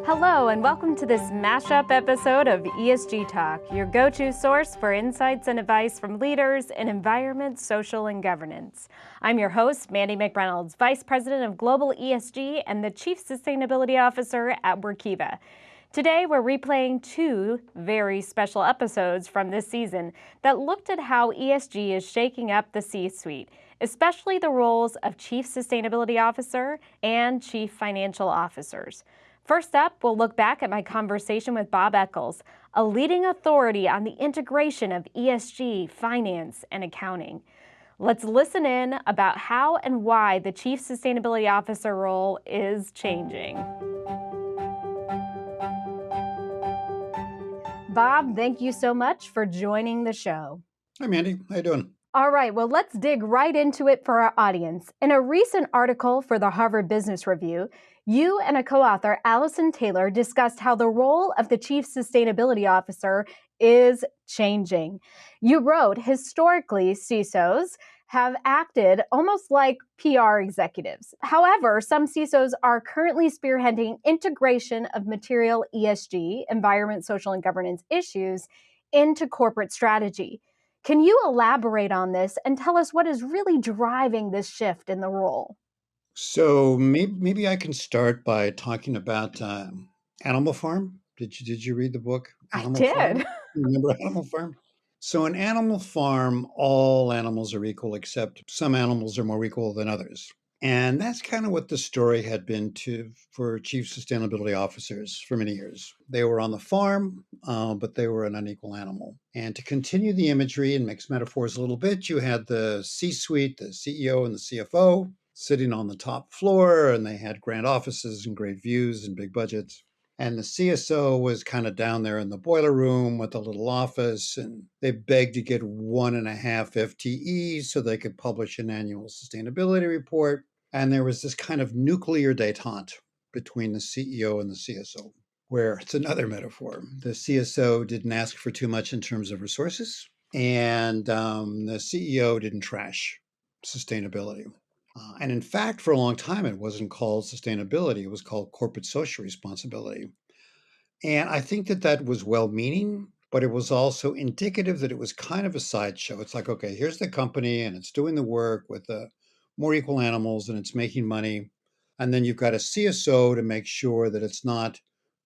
Hello, and welcome to this mashup episode of ESG Talk, your go-to source for insights and advice from leaders in environment, social, and governance. I'm your host, Mandi McReynolds, Vice President of Global ESG and the Chief Sustainability Officer at Workiva. Today, we're replaying two very special episodes from this season that looked at how ESG is shaking up the C-suite, especially the roles of Chief Sustainability Officer and Chief Financial Officers. First up, we'll look back at my conversation with Bob Eccles, a leading authority on the integration of ESG, finance, and accounting. Let's listen in about how and why the Chief Sustainability Officer role is changing. Bob, thank you so much for joining the show. Hi, Mandi. How you doing? All right, well, let's dig right into it for our audience. In a recent article for the Harvard Business Review, you and a co-author, Allison Taylor, discussed how the role of the Chief Sustainability Officer is changing. You wrote, historically, CISOs have acted almost like PR executives. However, some CISOs are currently spearheading integration of material ESG, environment, social, and governance issues into corporate strategy. Can you elaborate on this and tell us what is really driving this shift in the role? So maybe I can start by talking about Animal Farm. Did you read the book I Animal did. Farm? Remember Animal Farm? So in Animal Farm, all animals are equal, except some animals are more equal than others. And that's kind of what the story had been for chief sustainability officers for many years. They were on the farm, but they were an unequal animal. And to continue the imagery and mix metaphors a little bit, you had the C-suite, the CEO and the CFO, sitting on the top floor, and they had grand offices and great views and big budgets. And the CSO was kind of down there in the boiler room with a little office, and they begged to get 1.5 FTE so they could publish an annual sustainability report. And there was this kind of nuclear detente between the CEO and the CSO, where it's another metaphor. The CSO didn't ask for too much in terms of resources, and the CEO didn't trash sustainability. And in fact, for a long time, it wasn't called sustainability. It was called corporate social responsibility. And I think that that was well-meaning, but it was also indicative that it was kind of a sideshow. It's like, okay, here's the company and it's doing the work with the more equal animals and it's making money. And then you've got a CSO to make sure that it's not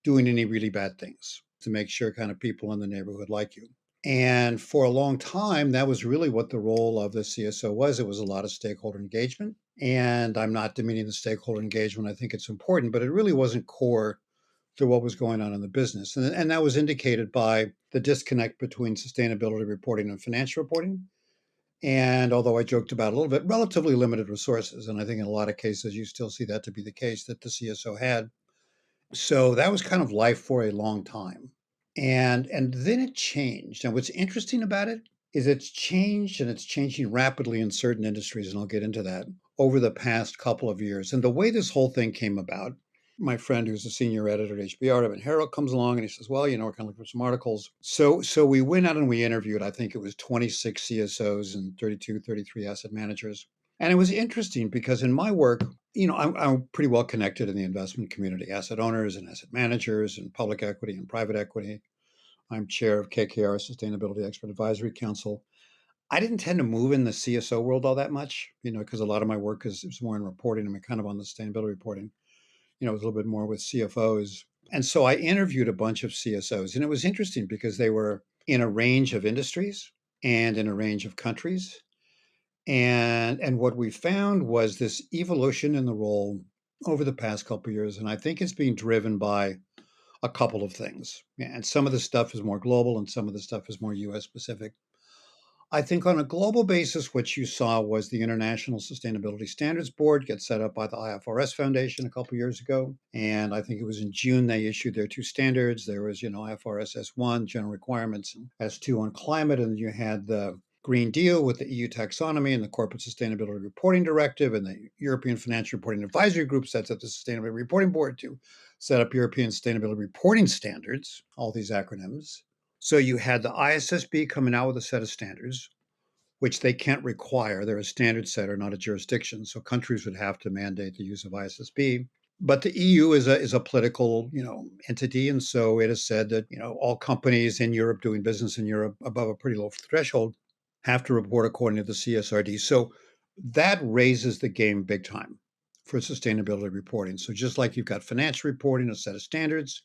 doing any really bad things, to make sure kind of people in the neighborhood like you. And for a long time, that was really what the role of the CSO was. It was a lot of stakeholder engagement. And I'm not demeaning the stakeholder engagement. I think it's important, but it really wasn't core to what was going on in the business. And that was indicated by the disconnect between sustainability reporting and financial reporting. And although I joked about it a little bit, relatively limited resources. And I think in a lot of cases, you still see that to be the case that the CSO had. So that was kind of life for a long time. And then it changed. And what's interesting about it is it's changed and it's changing rapidly in certain industries. And I'll get into that over the past couple of years. And the way this whole thing came about, my friend who's a senior editor at HBR, Evan Harold, comes along and he says, well, we're kind of looking for some articles. So we went out and we interviewed, I think it was 26 CSOs and 32, 33 asset managers. And it was interesting because in my work, I'm pretty well connected in the investment community, asset owners and asset managers and public equity and private equity. I'm chair of KKR Sustainability Expert Advisory Council. I didn't tend to move in the CSO world all that much, because a lot of my work is more in reporting. I'm kind of on the sustainability reporting, a little bit more with CFOs. And so I interviewed a bunch of CSOs, and it was interesting because they were in a range of industries and in a range of countries. And what we found was this evolution in the role over the past couple of years. And I think it's being driven by a couple of things. And some of the stuff is more global and some of the stuff is more US specific. I think on a global basis, what you saw was the International Sustainability Standards Board get set up by the IFRS Foundation a couple of years ago. And I think it was in June they issued their two standards. There was, IFRS S1, general requirements, and S2 on climate. And you had the Green Deal with the EU taxonomy and the Corporate Sustainability Reporting Directive, and the European Financial Reporting Advisory Group sets up the Sustainability Reporting Board to set up European Sustainability Reporting Standards, all these acronyms. So you had the ISSB coming out with a set of standards, which they can't require. They're a standard setter, not a jurisdiction. So countries would have to mandate the use of ISSB. But the EU is a political, entity, and so it has said that all companies in Europe doing business in Europe above a pretty low threshold have to report according to the CSRD. So that raises the game big time for sustainability reporting. So just like you've got financial reporting, a set of standards,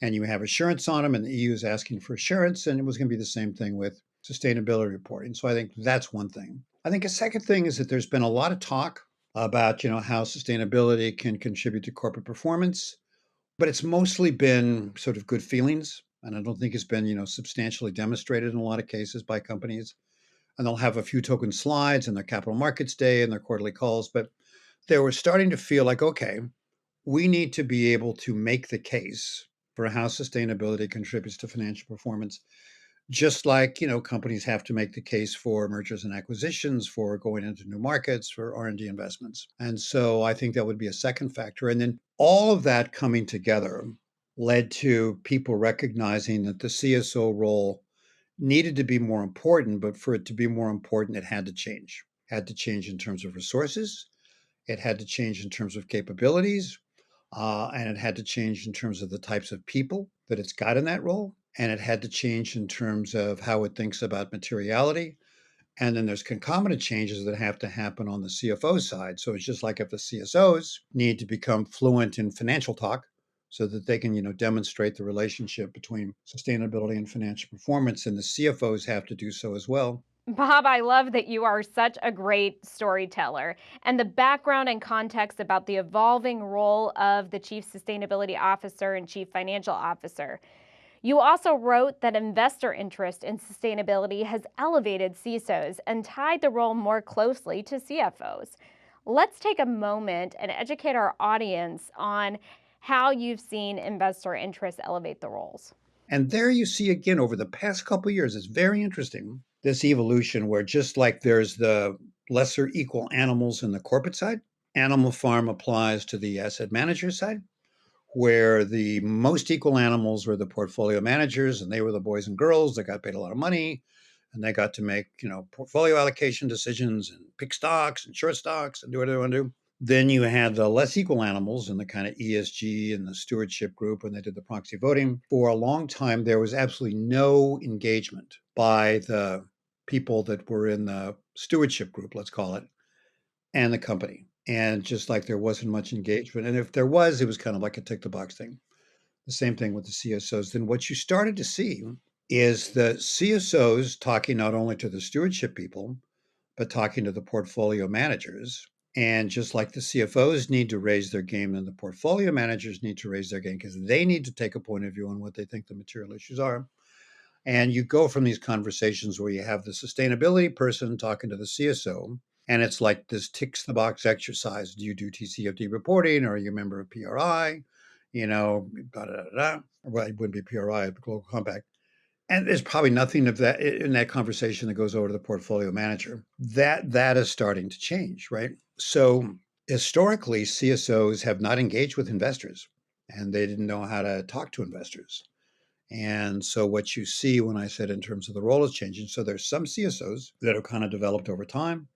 and you have assurance on them, and the EU is asking for assurance, and it was going to be the same thing with sustainability reporting. So I think that's one thing. I think a second thing is that there's been a lot of talk about how sustainability can contribute to corporate performance, but it's mostly been sort of good feelings, and I don't think it's been substantially demonstrated in a lot of cases by companies. And they'll have a few token slides in their capital markets day and their quarterly calls, but they were starting to feel like, okay, we need to be able to make the case for how sustainability contributes to financial performance, just like companies have to make the case for mergers and acquisitions, for going into new markets, for R&D investments. And so I think that would be a second factor. And then all of that coming together led to people recognizing that the CSO role needed to be more important, but for it to be more important, it had to change. Had to change in terms of resources, it had to change in terms of capabilities, and it had to change in terms of the types of people that it's got in that role. And it had to change in terms of how it thinks about materiality. And then there's concomitant changes that have to happen on the CFO side. So it's just like if the CSOs need to become fluent in financial talk so that they can, demonstrate the relationship between sustainability and financial performance, and the CFOs have to do so as well. Bob, I love that you are such a great storyteller and the background and context about the evolving role of the Chief Sustainability Officer and Chief Financial Officer. You also wrote that investor interest in sustainability has elevated CISOs and tied the role more closely to CFOs. Let's take a moment and educate our audience on how you've seen investor interest elevate the roles. And there you see again over the past couple of years, it's very interesting, this evolution where just like there's the lesser equal animals in the corporate side, Animal Farm applies to the asset manager side, where the most equal animals were the portfolio managers, and they were the boys and girls that got paid a lot of money, and they got to make portfolio allocation decisions and pick stocks and short stocks and do whatever they want to do. Then you had the less equal animals in the kind of ESG and the stewardship group when they did the proxy voting. For a long time, there was absolutely no engagement by the people that were in the stewardship group, let's call it, and the company. And just like there wasn't much engagement. And if there was, it was kind of like a tick the box thing. The same thing with the CSOs. Then what you started to see is the CSOs talking not only to the stewardship people, but talking to the portfolio managers. And just like the CFOs need to raise their game, and the portfolio managers need to raise their game because they need to take a point of view on what they think the material issues are. And you go from these conversations where you have the sustainability person talking to the CSO, and it's like this ticks the box exercise. Do you do TCFD reporting? Or are you a member of PRI? Da, da, da, da. Well, it wouldn't be PRI, the Global Compact. And there's probably nothing of that in that conversation that goes over to the portfolio manager. That is starting to change, right? So historically, CSOs have not engaged with investors, and they didn't know how to talk to investors. And so what you see when I said in terms of the role is changing, so there's some CSOs that have kind of developed over time,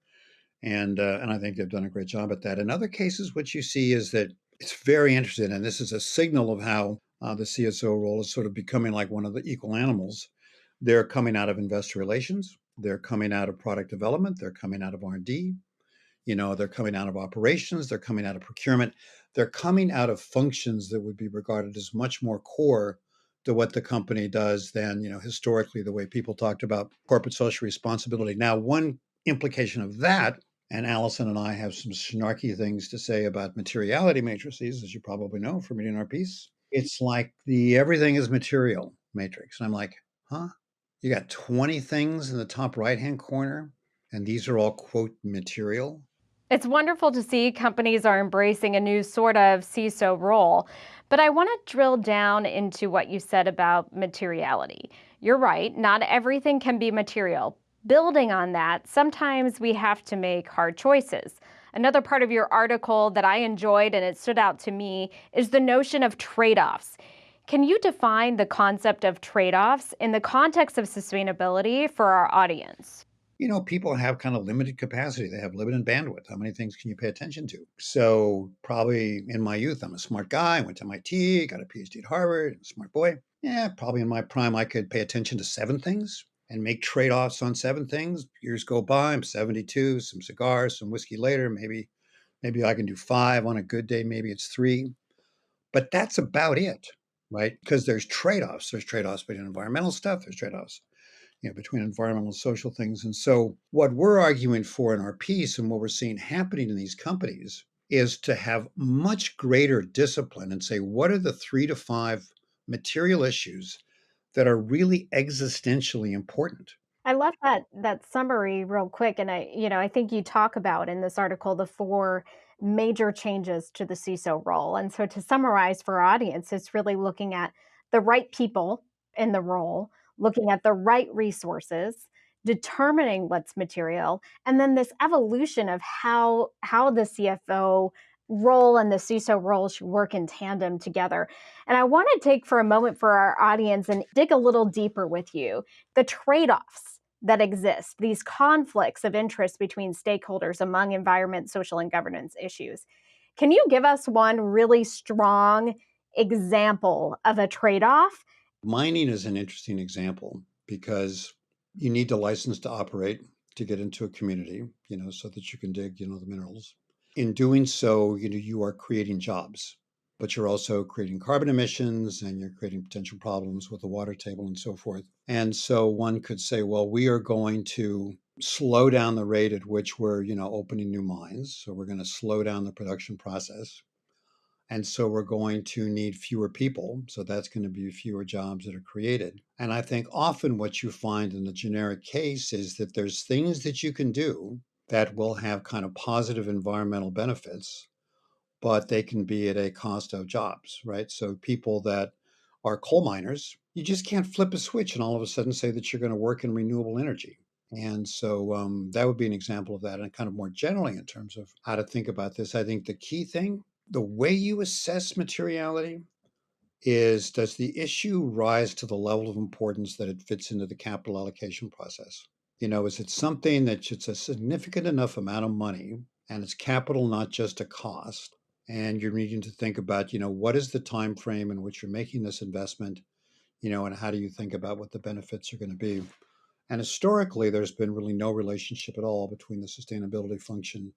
and I think they've done a great job at that. In other cases, what you see is that it's very interesting, and this is a signal of how the CSO role is sort of becoming like one of the equal animals. They're coming out of investor relations, they're coming out of product development, they're coming out of R&D, they're coming out of operations, they're coming out of procurement, they're coming out of functions that would be regarded as much more core to what the company does than, historically the way people talked about corporate social responsibility. Now, one implication of that, and Allison and I have some snarky things to say about materiality matrices, as you probably know from reading our piece. It's like the everything is material matrix. And I'm like, huh? You got 20 things in the top right-hand corner, and these are all, quote, material? It's wonderful to see companies are embracing a new sort of CISO role, but I want to drill down into what you said about materiality. You're right, not everything can be material. Building on that, sometimes we have to make hard choices. Another part of your article that I enjoyed and it stood out to me is the notion of trade-offs. Can you define the concept of trade-offs in the context of sustainability for our audience? People have kind of limited capacity. They have limited bandwidth. How many things can you pay attention to? So probably in my youth, I'm a smart guy. I went to MIT, got a PhD at Harvard, smart boy. Yeah, probably in my prime, I could pay attention to 7 things and make trade-offs on 7 things. Years go by, I'm 72, some cigars, some whiskey later. Maybe I can do 5 on a good day. Maybe it's 3. But that's about it, right? Because there's trade-offs. There's trade-offs between environmental stuff. There's trade-offs between environmental and social things. And so what we're arguing for in our piece and what we're seeing happening in these companies is to have much greater discipline and say, what are the 3 to 5 material issues that are really existentially important? I love that summary real quick, and I think you talk about in this article the 4 major changes to the CISO role. And so to summarize for our audience, it's really looking at the right people in the role, looking at the right resources, determining what's material, and then this evolution of how the CFO role and the CISO role should work in tandem together. And I want to take for a moment for our audience and dig a little deeper with you the trade-offs that exist, these conflicts of interest between stakeholders among environment, social, and governance issues. Can you give us one really strong example of a trade off? Mining is an interesting example because you need a license to operate to get into a community, so that you can dig, the minerals. In doing so, you are creating jobs, but you're also creating carbon emissions and you're creating potential problems with the water table and so forth. And so one could say, well, we are going to slow down the rate at which we're, opening new mines. So we're going to slow down the production process. And so we're going to need fewer people. So that's going to be fewer jobs that are created. And I think often what you find in the generic case is that there's things that you can do that will have kind of positive environmental benefits, but they can be at a cost of jobs, right? So people that are coal miners, you just can't flip a switch and all of a sudden say that you're going to work in renewable energy. And so that would be an example of that. And kind of more generally, in terms of how to think about this, I think the key thing, the way you assess materiality is, does the issue rise to the level of importance that it fits into the capital allocation process? Is it something that it's a significant enough amount of money and it's capital, not just a cost? And you're needing to think about, what is the time frame in which you're making this investment, and how do you think about what the benefits are going to be? And historically, there's been really no relationship at all between the sustainability function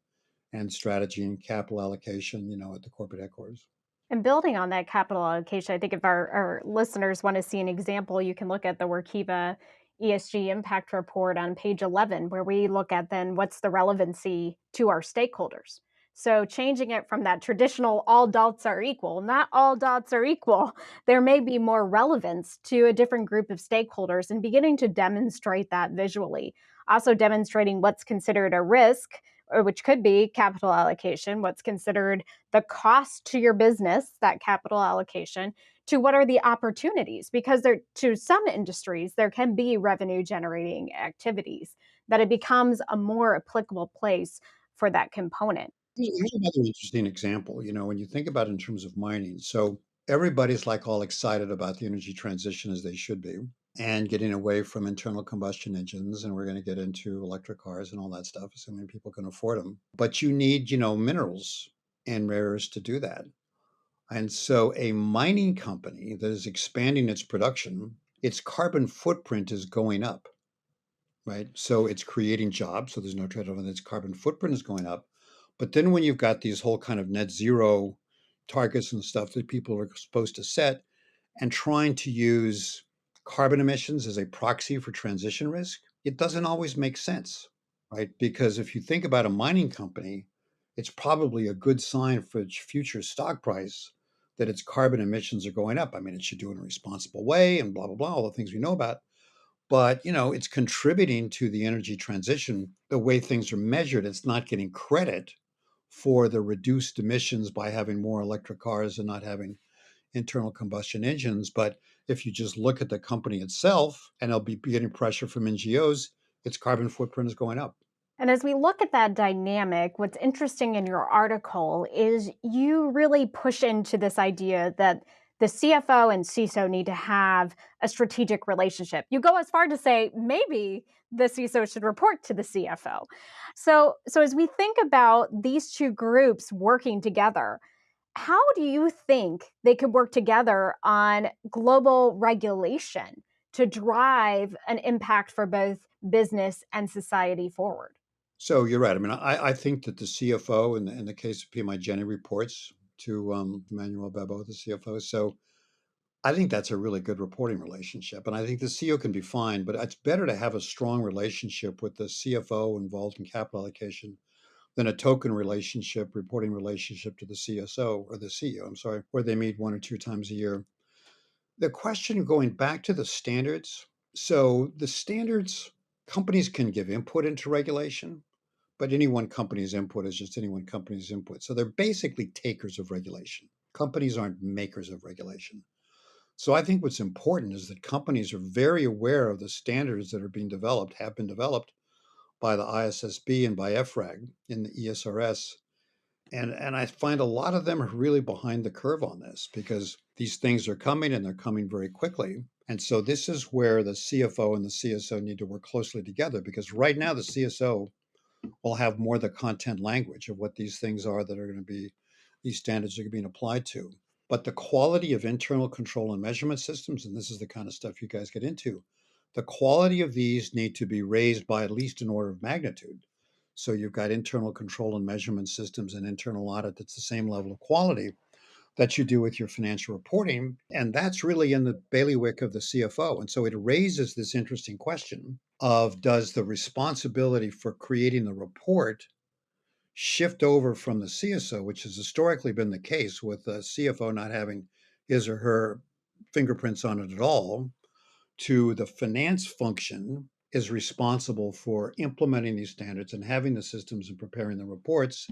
and strategy and capital allocation, at the corporate headquarters. And building on that capital allocation, I think if our listeners want to see an example, you can look at the Workiva ESG impact report on page 11, where we look at then what's the relevancy to our stakeholders. So changing it from that traditional all dots are equal, not all dots are equal. There may be more relevance to a different group of stakeholders and beginning to demonstrate that visually. Also demonstrating what's considered a risk, or which could be capital allocation, what's considered the cost to your business, that capital allocation, to what are the opportunities, because there, to some industries there can be revenue generating activities that it becomes a more applicable place for that component. Here's another interesting example, when you think about it in terms of mining. So everybody's like all excited about the energy transition, as they should be, and getting away from internal combustion engines. And we're going to get into electric cars and all that stuff, assuming people can afford them. But you need, minerals and rare earths to do that. And so a mining company that is expanding its production, its carbon footprint is going up, right? So it's creating jobs. So there's no trade-off, and its carbon footprint is going up. But then when you've got these whole kind of net zero targets and stuff that people are supposed to set, and trying to use carbon emissions as a proxy for transition risk, it doesn't always make sense, right? Because if you think about a mining company, it's probably a good sign for its future stock price that its carbon emissions are going up. I mean, it should do it in a responsible way and blah, blah, blah, all the things we know about. But, it's contributing to the energy transition. The way things are measured, it's not getting credit for the reduced emissions by having more electric cars and not having internal combustion engines. But if you just look at the company itself, and it'll be getting pressure from NGOs, its carbon footprint is going up. And as we look at that dynamic, what's interesting in your article is you really push into this idea that the CFO and CISO need to have a strategic relationship. You go as far to say maybe the CISO should report to the CFO. So as we think about these two groups working together, how do you think they could work together on global regulation to drive an impact for both business and society forward? So you're right. I mean, I think that the CFO, in the case of PMI Jenny, reports to Manuel Bebo, the CFO. So I think that's a really good reporting relationship. And I think the CEO can be fine, but it's better to have a strong relationship with the CFO involved in capital allocation than a token relationship, reporting relationship to the CSO or the CEO, I'm sorry, where they meet 1 or 2 times a year. The question going back to the standards. So the standards, companies can give input into regulation, but any one company's input is just any one company's input. So they're basically takers of regulation. Companies aren't makers of regulation. So I think what's important is that companies are very aware of the standards that are being developed, have been developed by the ISSB and by EFRAG in the ESRS. And I find a lot of them are really behind the curve on this because these things are coming and they're coming very quickly. And so this is where the CFO and the CSO need to work closely together because right now the CSO will have more the content language of what these things are that are going to be, these standards are being applied to. But the quality of internal control and measurement systems, and this is the kind of stuff you guys get into, the quality of these need to be raised by at least an order of magnitude. So you've got internal control and measurement systems and internal audit that's the same level of quality that you do with your financial reporting. And that's really in the bailiwick of the CFO. And so it raises this interesting question of does the responsibility for creating the report shift over from the CSO, which has historically been the case with the CFO not having his or her fingerprints on it at all, to the finance function is responsible for implementing these standards and having the systems and preparing the reports.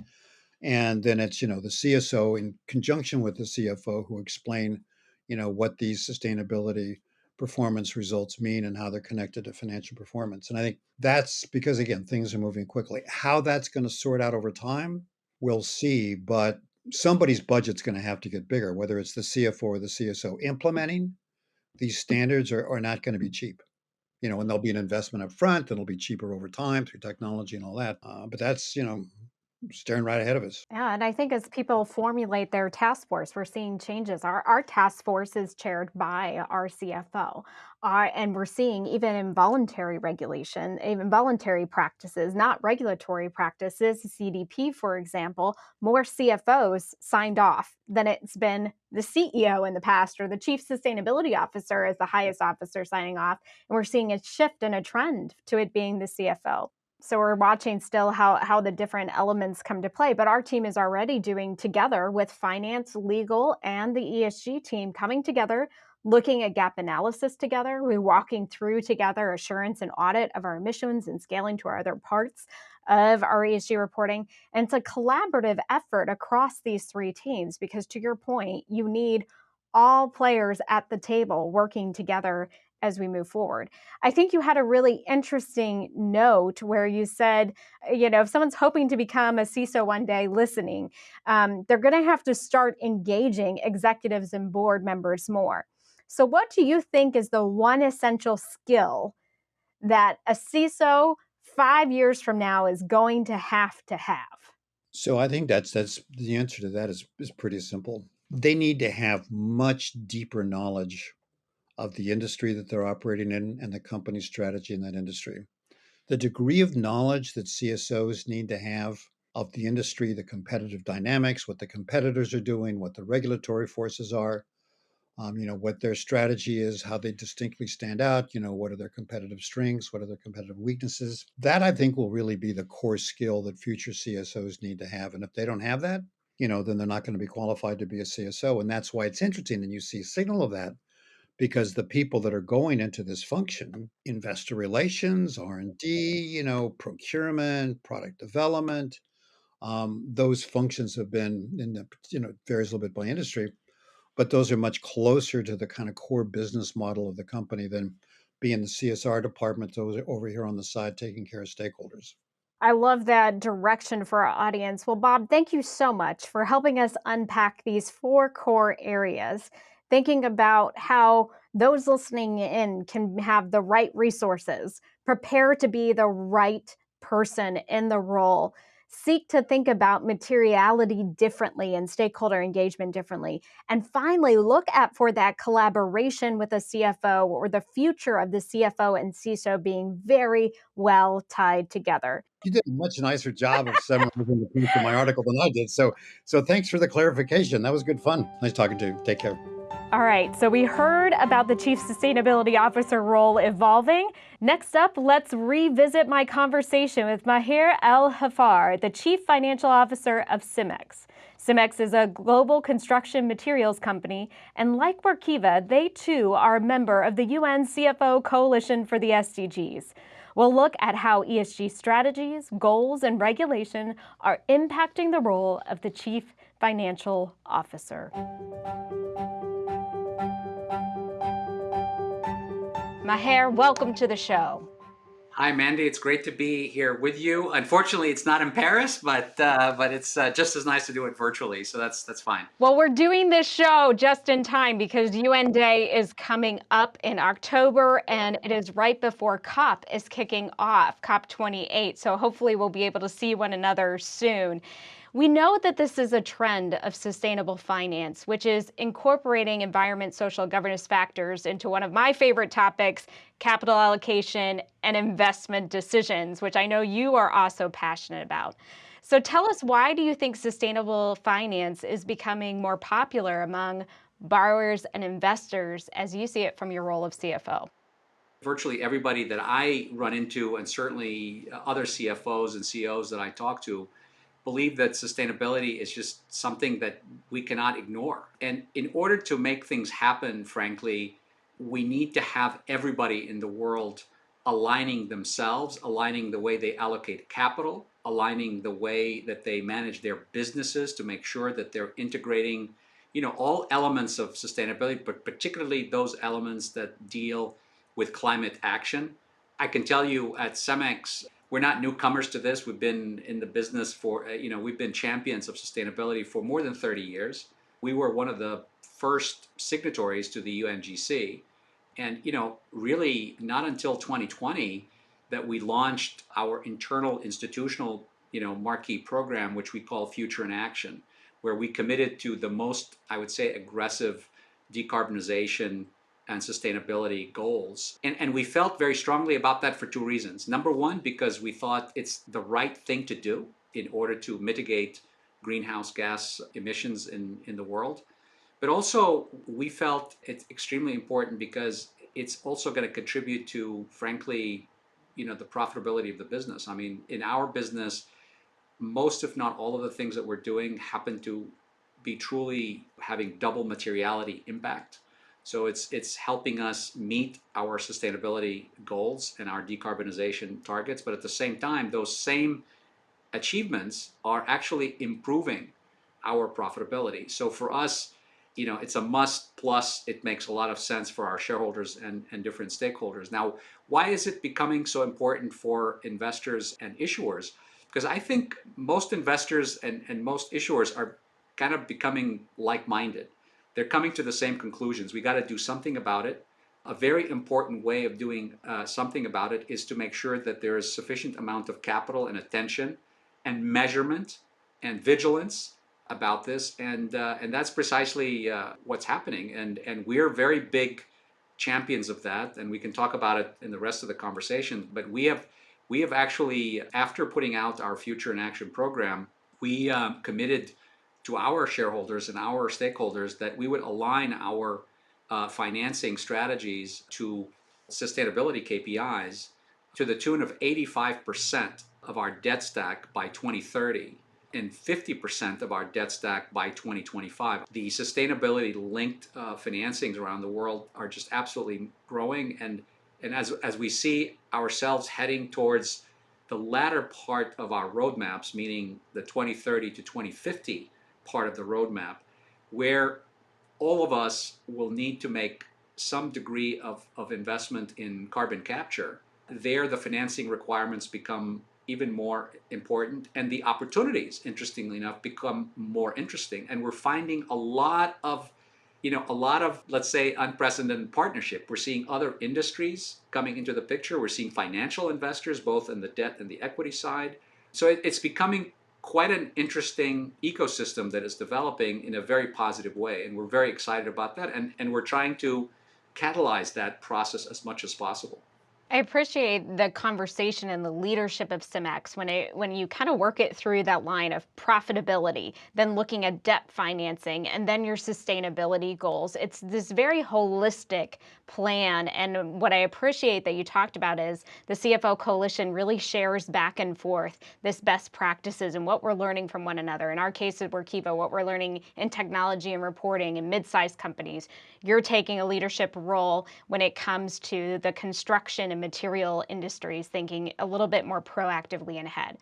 And then it's, the CSO in conjunction with the CFO who explain, what these sustainability performance results mean and how they're connected to financial performance. And I think that's because, again, things are moving quickly. How that's going to sort out over time, we'll see. But somebody's budget's going to have to get bigger, whether it's the CFO or the CSO. Implementing these standards are not going to be cheap. And there'll be an investment up front, and it'll be cheaper over time through technology and all that. But that's, staring right ahead of us. Yeah, and I think as people formulate their task force, we're seeing changes. Our task force is chaired by our CFO. And we're seeing even involuntary regulation, even voluntary practices, not regulatory practices, CDP, for example, more CFOs signed off than it's been the CEO in the past or the chief sustainability officer as the highest officer signing off. And we're seeing a shift and a trend to it being the CFO. So we're watching still how the different elements come to play. But our team is already doing together with finance, legal, and the ESG team coming together, looking at gap analysis together. We're walking through together assurance and audit of our emissions and scaling to our other parts of our ESG reporting. And it's a collaborative effort across these three teams because, to your point, you need all players at the table working together as we move forward. I think you had a really interesting note where you said, if someone's hoping to become a CISO one day listening, they're going to have to start engaging executives and board members more. So what do you think is the one essential skill that a CISO 5 years from now is going to have to have? So I think that's the answer to that is pretty simple. They need to have much deeper knowledge of the industry that they're operating in and the company's strategy in that industry. The degree of knowledge that CSOs need to have of the industry, the competitive dynamics, what the competitors are doing, what the regulatory forces are, what their strategy is, how they distinctly stand out, what are their competitive strengths, what are their competitive weaknesses. That I think will really be the core skill that future CSOs need to have. And if they don't have that, then they're not going to be qualified to be a CSO. And that's why it's interesting. And you see a signal of that because the people that are going into this function, investor relations, R&D, procurement, product development, those functions have been varies a little bit by industry, but those are much closer to the kind of core business model of the company than being the CSR department those over here on the side taking care of stakeholders. I love that direction for our audience. Well, Bob, thank you so much for helping us unpack these four core areas thinking about how those listening in can have the right resources, prepare to be the right person in the role, seek to think about materiality differently and stakeholder engagement differently, and finally look at for that collaboration with a CFO or the future of the CFO and CISO being very well tied together. You did a much nicer job of summarizing the piece of my article than I did. So thanks for the clarification. That was good fun. Nice talking to you. Take care. All right, so we heard about the Chief Sustainability Officer role evolving. Next up, let's revisit my conversation with Maher Al-Haffar, the Chief Financial Officer of Cemex. Cemex is a global construction materials company, and like Workiva, they too are a member of the UN CFO Coalition for the SDGs. We'll look at how ESG strategies, goals, and regulation are impacting the role of the Chief Financial Officer. Maher, welcome to the show. Hi, Mandy. It's great to be here with you. Unfortunately, it's not in Paris, but it's just as nice to do it virtually. So that's fine. Well, we're doing this show just in time because UN Day is coming up in October, and it is right before COP is kicking off, COP 28. So hopefully we'll be able to see one another soon. We know that this is a trend of sustainable finance, which is incorporating environment, social, governance factors into one of my favorite topics, capital allocation and investment decisions, which I know you are also passionate about. So tell us, why do you think sustainable finance is becoming more popular among borrowers and investors as you see it from your role of CFO? Virtually everybody that I run into, and certainly other CFOs and CEOs that I talk to, believe that sustainability is just something that we cannot ignore. And in order to make things happen, frankly, we need to have everybody in the world aligning themselves, aligning the way they allocate capital, aligning the way that they manage their businesses to make sure that they're integrating, all elements of sustainability, but particularly those elements that deal with climate action. I can tell you at Cemex, we're not newcomers to this. We've been in the business for, we've been champions of sustainability for more than 30 years. We were one of the first signatories to the UNGC. And, really not until 2020 that we launched our internal institutional, marquee program, which we call Future in Action, where we committed to the most, I would say, aggressive decarbonization and sustainability goals. And we felt very strongly about that for two reasons. Number one, because we thought it's the right thing to do in order to mitigate greenhouse gas emissions in the world. But also, we felt it's extremely important because it's also going to contribute to, frankly, the profitability of the business. I mean, in our business, most, if not all of the things that we're doing happen to be truly having double materiality impact. So it's helping us meet our sustainability goals and our decarbonization targets, but at the same time, those same achievements are actually improving our profitability. So for us, it's a must, plus it makes a lot of sense for our shareholders and different stakeholders. Now, why is it becoming so important for investors and issuers? Because I think most investors and most issuers are kind of becoming like-minded. They're coming to the same conclusions. We got to do something about it. A very important way of doing something about it is to make sure that there is sufficient amount of capital and attention and measurement and vigilance about this, and that's precisely what's happening. And we're very big champions of that, and we can talk about it in the rest of the conversation. But we have actually, after putting out our Future in Action program, we committed to our shareholders and our stakeholders that we would align our financing strategies to sustainability KPIs to the tune of 85% of our debt stack by 2030 and 50% of our debt stack by 2025. The sustainability linked financings around the world are just absolutely growing. And as we see ourselves heading towards the latter part of our roadmaps, meaning the 2030 to 2050 part of the roadmap, where all of us will need to make some degree of investment in carbon capture, there the financing requirements become even more important, and the opportunities, interestingly enough, become more interesting. And we're finding a lot of a lot of, let's say, unprecedented partnership. We're seeing other industries coming into the picture. We're seeing financial investors, both in the debt and the equity side. So it's becoming quite an interesting ecosystem that is developing in a very positive way. And we're very excited about that. And we're trying to catalyze that process as much as possible. I appreciate the conversation and the leadership of Cemex when you kind of work it through that line of profitability, then looking at debt financing, and then your sustainability goals. It's this very holistic plan. And what I appreciate that you talked about is the CFO Coalition really shares back and forth this best practices and what we're learning from one another. In our case at Workiva, what we're learning in technology and reporting in mid-sized companies. You're taking a leadership role when it comes to the construction and material industries, thinking a little bit more proactively ahead.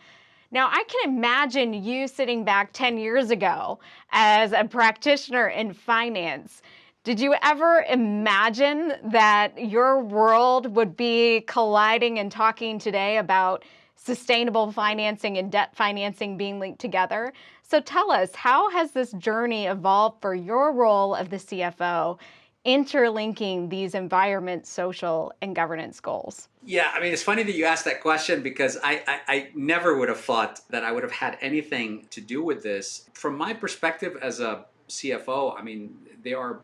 Now, I can imagine you sitting back 10 years ago as a practitioner in finance. Did you ever imagine that your world would be colliding and talking today about sustainable financing and debt financing being linked together? So tell us, how has this journey evolved for your role of the CFO, interlinking these environment, social, and governance goals? Yeah, I mean, it's funny that you asked that question because I never would have thought that I would have had anything to do with this. From my perspective as a CFO, I mean, there are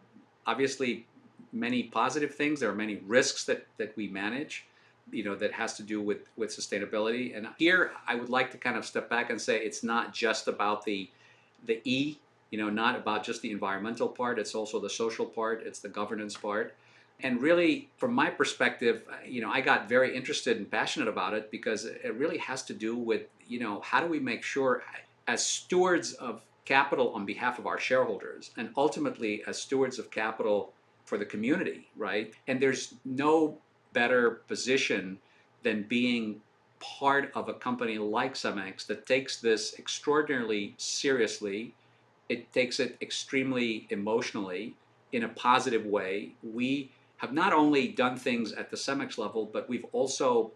obviously many positive things. There are many risks that we manage, that has to do with sustainability. And here I would like to kind of step back and say it's not just about the E, not about just the environmental part. It's also the social part. It's the governance part. And really, from my perspective, I got very interested and passionate about it because it really has to do with, how do we make sure as stewards of capital on behalf of our shareholders and ultimately as stewards of capital for the community, right? And there's no better position than being part of a company like Cemex that takes this extraordinarily seriously. It takes it extremely emotionally in a positive way. We have not only done things at the Cemex level, but we've also,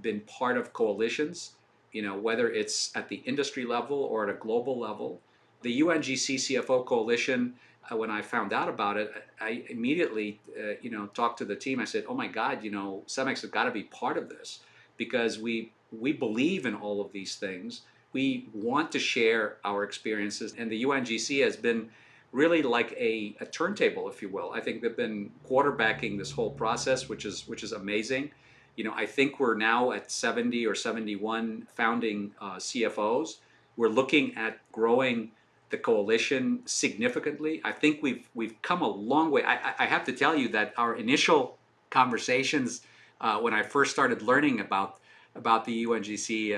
been part of coalitions, whether it's at the industry level or at a global level. The UNGC CFO Coalition, when I found out about it, I immediately, talked to the team. I said, "Oh my God, Cemex has got to be part of this because we believe in all of these things. We want to share our experiences." And the UNGC has been really like a turntable, if you will. I think they've been quarterbacking this whole process, which is amazing. I think we're now at 70 or 71 founding CFOs. We're looking at growing the coalition significantly. I think we've come a long way. I have to tell you that our initial conversations when I first started learning about the UNGC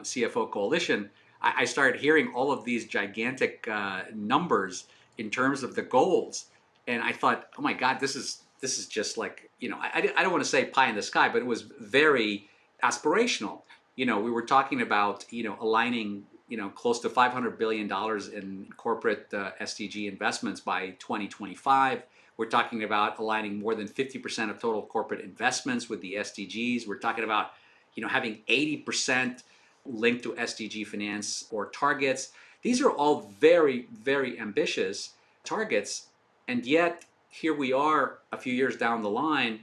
CFO coalition, I started hearing all of these gigantic numbers in terms of the goals, and I thought, oh my God, this is just like, I don't want to say pie in the sky, but it was very aspirational. We were talking about aligning close to $500 billion in corporate SDG investments by 2025. We're talking about aligning more than 50% of total corporate investments with the SDGs. We're talking about having 80% linked to SDG finance or targets. These are all very, very ambitious targets. And yet, here we are a few years down the line,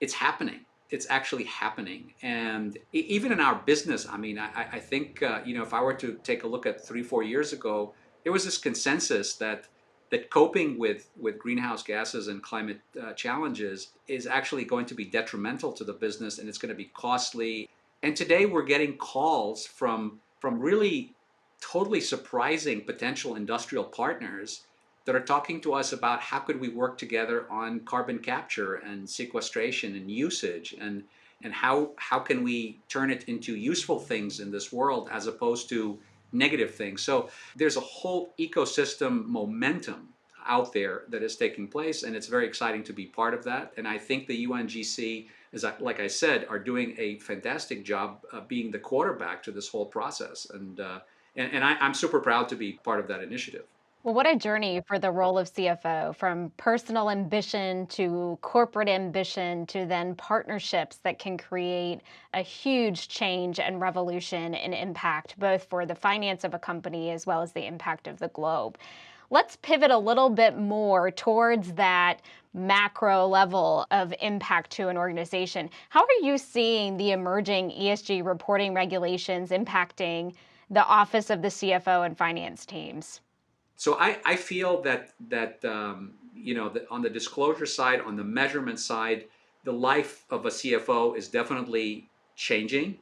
it's happening. It's actually happening. And even in our business, I mean, I think, if I were to take a look at 3-4 years ago, there was this consensus that coping with greenhouse gases and climate challenges is actually going to be detrimental to the business and it's going to be costly. And today we're getting calls from really totally surprising potential industrial partners that are talking to us about how could we work together on carbon capture and sequestration and usage and how can we turn it into useful things in this world as opposed to negative things. So there's a whole ecosystem momentum out there that is taking place, and it's very exciting to be part of that. And I think the UNGC, like I said, are doing a fantastic job being the quarterback to this whole process. And I'm super proud to be part of that initiative. Well, what a journey for the role of CFO, from personal ambition to corporate ambition to then partnerships that can create a huge change and revolution and impact, both for the finance of a company as well as the impact of the globe. Let's pivot a little bit more towards that macro level of impact to an organization. How are you seeing the emerging ESG reporting regulations impacting the office of the CFO and finance teams? So I feel that on the disclosure side, on the measurement side, the life of a CFO is definitely changing.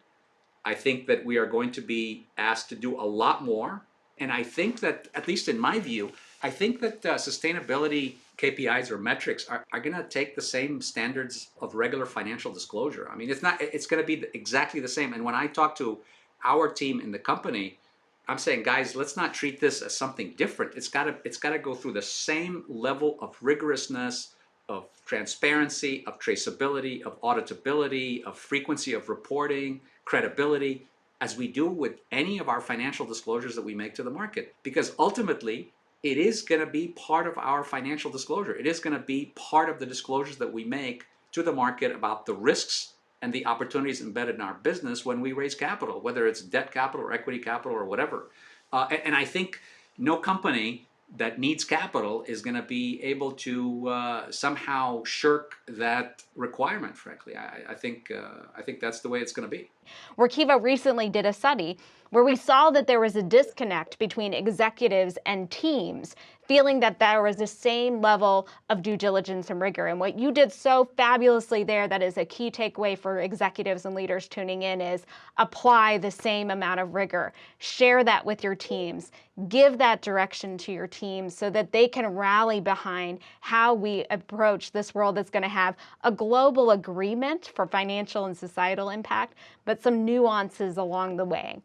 I think that we are going to be asked to do a lot more. And I think that, at least in my view, I think that sustainability KPIs or metrics are going to take the same standards of regular financial disclosure. I mean, it's going to be exactly the same. And when I talk to our team in the company, I'm saying, guys, let's not treat this as something different. It's got to go through the same level of rigorousness, of transparency, of traceability, of auditability, of frequency of reporting, credibility, as we do with any of our financial disclosures that we make to the market. Because ultimately, it is going to be part of our financial disclosure. It is going to be part of the disclosures that we make to the market about the risks and the opportunities embedded in our business when we raise capital, whether it's debt capital or equity capital or whatever. And I think no company that needs capital is going to be able to somehow shirk that requirement. Frankly, I think that's the way it's going to be. Workiva recently did a study where we saw that there was a disconnect between executives and teams, feeling that there was the same level of due diligence and rigor. And what you did so fabulously there, that is a key takeaway for executives and leaders tuning in, is apply the same amount of rigor. Share that with your teams. Give that direction to your teams so that they can rally behind how we approach this world that's going to have a global agreement for financial and societal impact, but some nuances along the way.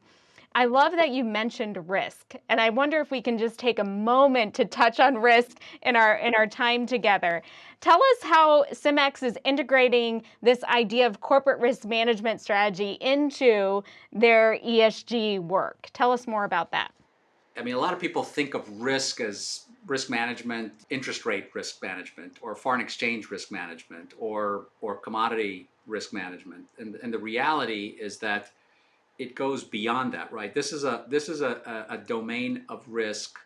I love that you mentioned risk, and I wonder if we can just take a moment to touch on risk in our time together. Tell us how Cemex is integrating this idea of corporate risk management strategy into their ESG work. Tell us more about that. I mean, a lot of people think of risk as risk management, interest rate risk management, or foreign exchange risk management, or commodity risk management. And the reality is that it goes beyond that, right? This is a domain of risk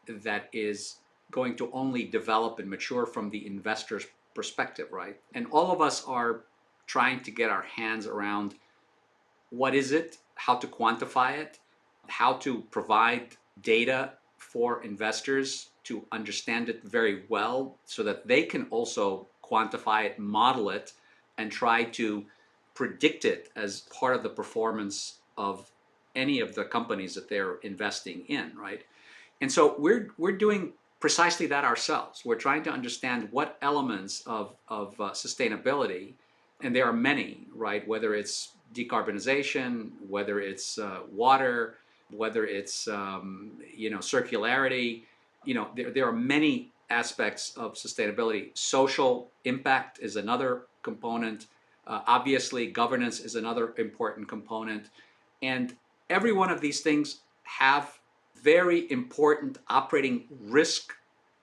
that is going to only develop and mature from the investor's perspective, right? And all of us are trying to get our hands around what is it, how to quantify it, how to provide data for investors to understand it very well so that they can also quantify it, model it, and try to predict it as part of the performance of any of the companies that they're investing in, right? And so we're doing precisely that ourselves. We're trying to understand what elements of sustainability, and there are many, right? Whether it's decarbonization, whether it's water, whether it's circularity, there are many aspects of sustainability. Social impact is another component. Obviously, governance is another important component. And every one of these things have very important operating risk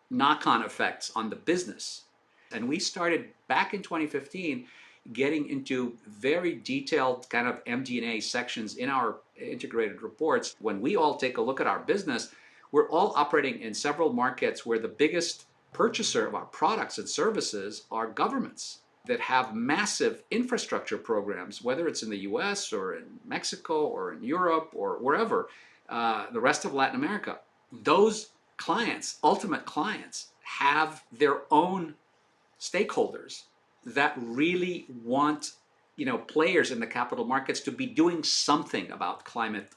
knock-on effects on the business. And we started back in 2015 getting into very detailed kind of MD&A sections in our integrated reports. When we all take a look at our business, we're all operating in several markets where the biggest purchaser of our products and services are governments that have massive infrastructure programs, whether it's in the US or in Mexico or in Europe or wherever, the rest of Latin America. Those clients, ultimate clients, have their own stakeholders that really want players in the capital markets to be doing something about climate,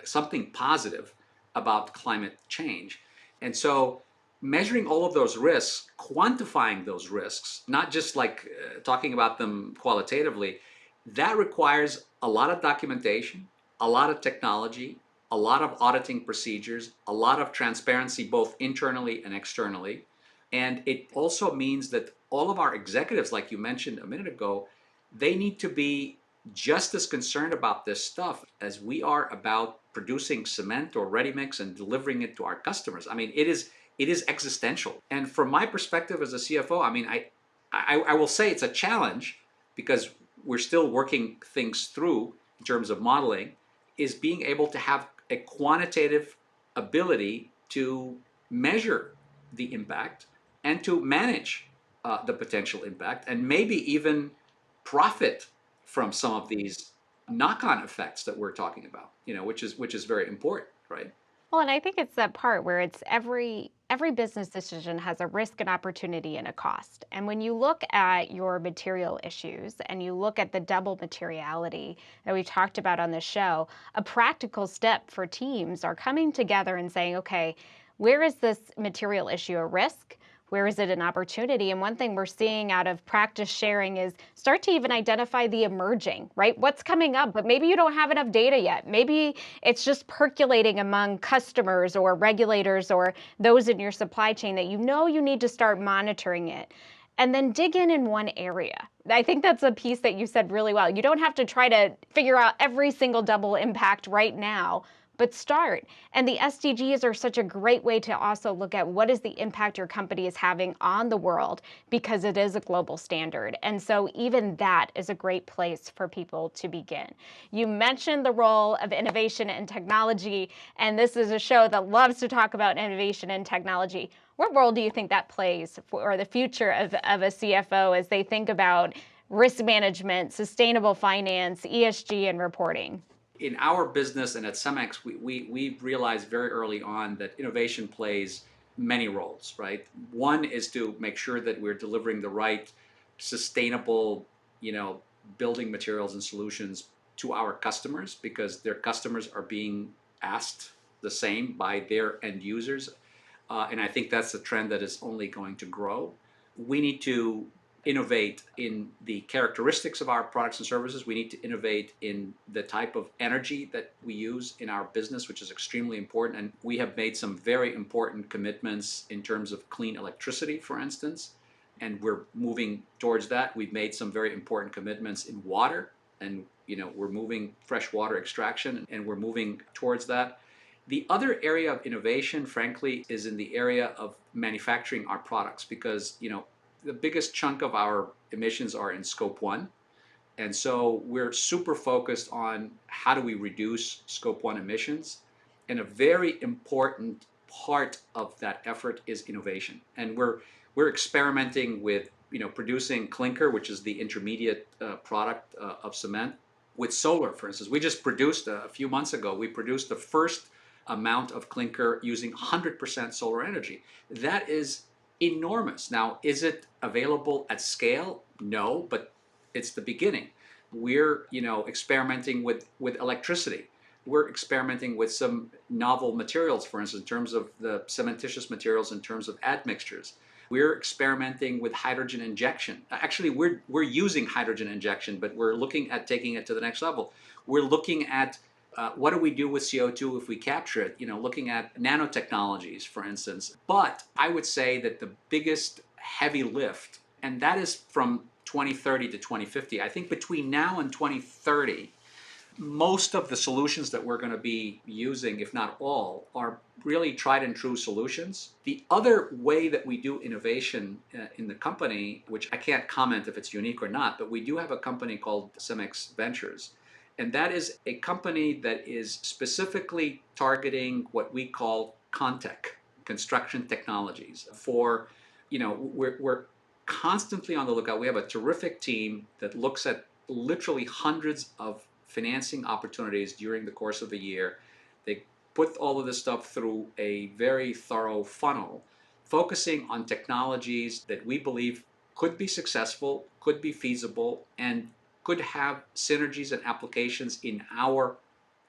something positive about climate change. And so measuring all of those risks, quantifying those risks, not just like talking about them qualitatively, that requires a lot of documentation, a lot of technology, a lot of auditing procedures, a lot of transparency both internally and externally. And it also means that all of our executives, like you mentioned a minute ago, they need to be just as concerned about this stuff as we are about producing cement or ready mix and delivering it to our customers. I mean, it is existential. And from my perspective as a CFO, I mean, I will say it's a challenge because we're still working things through in terms of modeling, is being able to have a quantitative ability to measure the impact and to manage the potential impact and maybe even profit from some of these knock-on effects that we're talking about, which is very important, right? Well, and I think it's that part where it's every business decision has a risk, an opportunity, and a cost. And when you look at your material issues and you look at the double materiality that we talked about on the show, a practical step for teams are coming together and saying, okay, where is this material issue a risk? Where is it an opportunity? And one thing we're seeing out of practice sharing is start to even identify the emerging, right? What's coming up, but maybe you don't have enough data yet. Maybe it's just percolating among customers or regulators or those in your supply chain that you know you need to start monitoring it. And then dig in one area. I think that's a piece that you said really well. You don't have to try to figure out every single double impact right now, but start. And the SDGs are such a great way to also look at what is the impact your company is having on the world, because it is a global standard. And so even that is a great place for people to begin. You mentioned the role of innovation and technology, and this is a show that loves to talk about innovation and technology. What role do you think that plays for the future of a CFO as they think about risk management, sustainable finance, ESG, and reporting? In our business and at Cemex, we realized very early on that innovation plays many roles, right? One is to make sure that we're delivering the right sustainable, building materials and solutions to our customers, because their customers are being asked the same by their end users. And I think that's a trend that is only going to grow. We need to innovate in the characteristics of our products and services. We need to innovate in the type of energy that we use in our business, which is extremely important. And we have made some very important commitments in terms of clean electricity, for instance, and we're moving towards that. We've made some very important commitments in water, and we're moving fresh water extraction, and we're moving towards that. The other area of innovation, frankly, is in the area of manufacturing our products, because the biggest chunk of our emissions are in scope 1. And so we're super focused on how do we reduce scope 1 emissions. And a very important part of that effort is innovation. And we're experimenting with producing clinker, which is the intermediate product of cement, with solar, for instance. We just produced a few months ago, we produced the first amount of clinker using 100% solar energy. That is enormous. Now, is it available at scale? No, but it's the beginning. We're experimenting with electricity. We're experimenting with some novel materials, for instance, in terms of the cementitious materials, in terms of admixtures. We're experimenting with hydrogen injection. Actually, we're using hydrogen injection, but we're looking at taking it to the next level. We're looking at what do we do with CO2 if we capture it? Looking at nanotechnologies, for instance. But I would say that the biggest heavy lift, and that is from 2030 to 2050, I think between now and 2030, most of the solutions that we're going to be using, if not all, are really tried and true solutions. The other way that we do innovation in the company, which I can't comment if it's unique or not, but we do have a company called Cemex Ventures. And that is a company that is specifically targeting what we call ConTech, construction technologies. We're constantly on the lookout. We have a terrific team that looks at literally hundreds of financing opportunities during the course of the year. They put all of this stuff through a very thorough funnel, focusing on technologies that we believe could be successful, could be feasible, and could have synergies and applications in our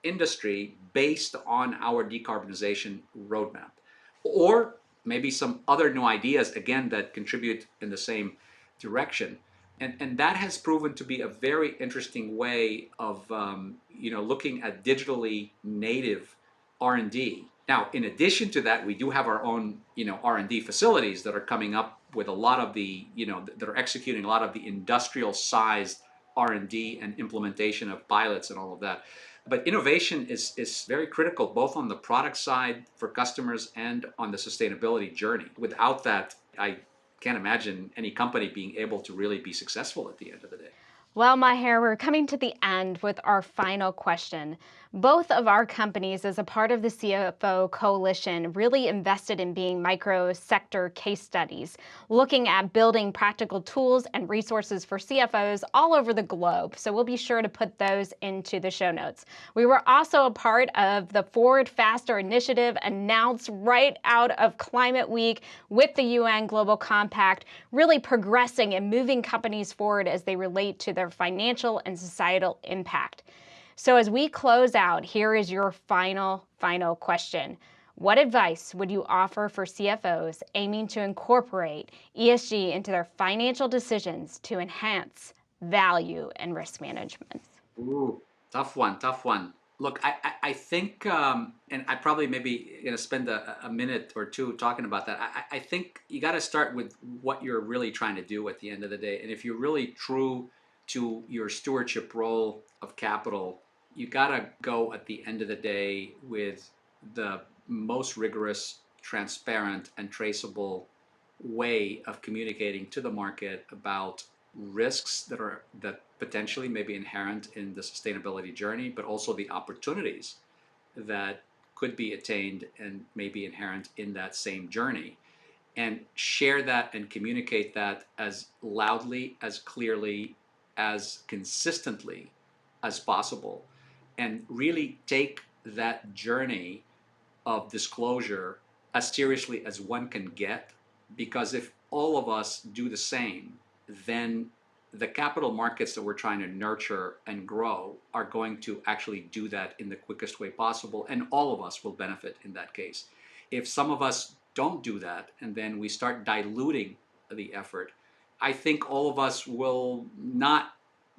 industry based on our decarbonization roadmap. Or maybe some other new ideas, again, that contribute in the same direction. And that has proven to be a very interesting way of looking at digitally native R&D. Now, in addition to that, we do have our own R&D facilities that are coming up with a lot of the that are executing a lot of the industrial sized R&D and implementation of pilots and all of that. But innovation is very critical, both on the product side for customers and on the sustainability journey. Without that, I can't imagine any company being able to really be successful at the end of the day. Well, Maher, we're coming to the end with our final question. Both of our companies, as a part of the CFO Coalition, really invested in being micro-sector case studies, looking at building practical tools and resources for CFOs all over the globe. So we'll be sure to put those into the show notes. We were also a part of the Forward Faster initiative announced right out of Climate Week with the UN Global Compact, really progressing and moving companies forward as they relate to their financial and societal impact. So as we close out, here is your final question. What advice would you offer for CFOs aiming to incorporate ESG into their financial decisions to enhance value and risk management? Ooh, tough one, tough one. Look, I think, and I probably maybe going to spend a minute or two talking about that. I think you got to start with what you're really trying to do at the end of the day. And if you're really true to your stewardship role of capital, you got to go at the end of the day with the most rigorous, transparent, and traceable way of communicating to the market about risks that potentially may be inherent in the sustainability journey, but also the opportunities that could be attained and may be inherent in that same journey. And share that and communicate that as loudly, as clearly, as consistently as possible. And really take that journey of disclosure as seriously as one can get, because if all of us do the same, then the capital markets that we're trying to nurture and grow are going to actually do that in the quickest way possible, and all of us will benefit in that case. If some of us don't do that, and then we start diluting the effort, I think all of us will not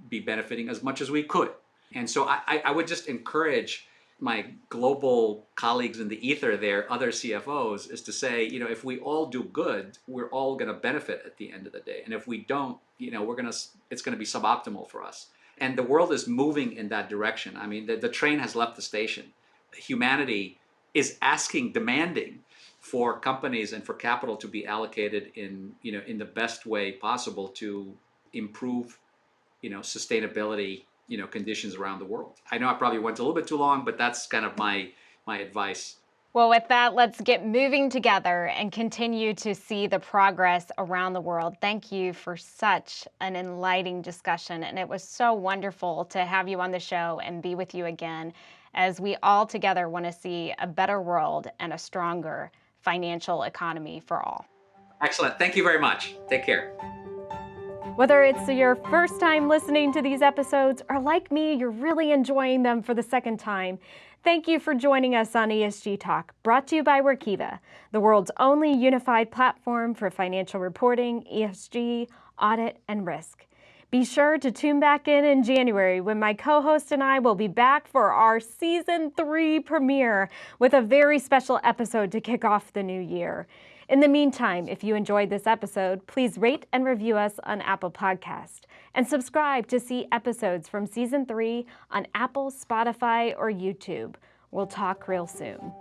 be benefiting as much as we could. And so I would just encourage my global colleagues in the ether there, other CFOs, is to say, if we all do good, we're all going to benefit at the end of the day. And if we don't, it's going to be suboptimal for us. And the world is moving in that direction. I mean, the train has left the station. Humanity is demanding for companies and for capital to be allocated in the best way possible to improve, sustainability, conditions around the world. I know I probably went a little bit too long, but that's kind of my advice. Well, with that, let's get moving together and continue to see the progress around the world. Thank you for such an enlightening discussion, and it was so wonderful to have you on the show and be with you again as we all together want to see a better world and a stronger financial economy for all. Excellent. Thank you very much. Take care. Whether it's your first time listening to these episodes or like me, you're really enjoying them for the second time, thank you for joining us on ESG Talk, brought to you by Workiva, the world's only unified platform for financial reporting, ESG, audit, and risk. Be sure to tune back in January when my co-host and I will be back for our Season 3 premiere with a very special episode to kick off the new year. In the meantime, if you enjoyed this episode, please rate and review us on Apple Podcast and subscribe to see episodes from Season 3 on Apple, Spotify, or YouTube. We'll talk real soon.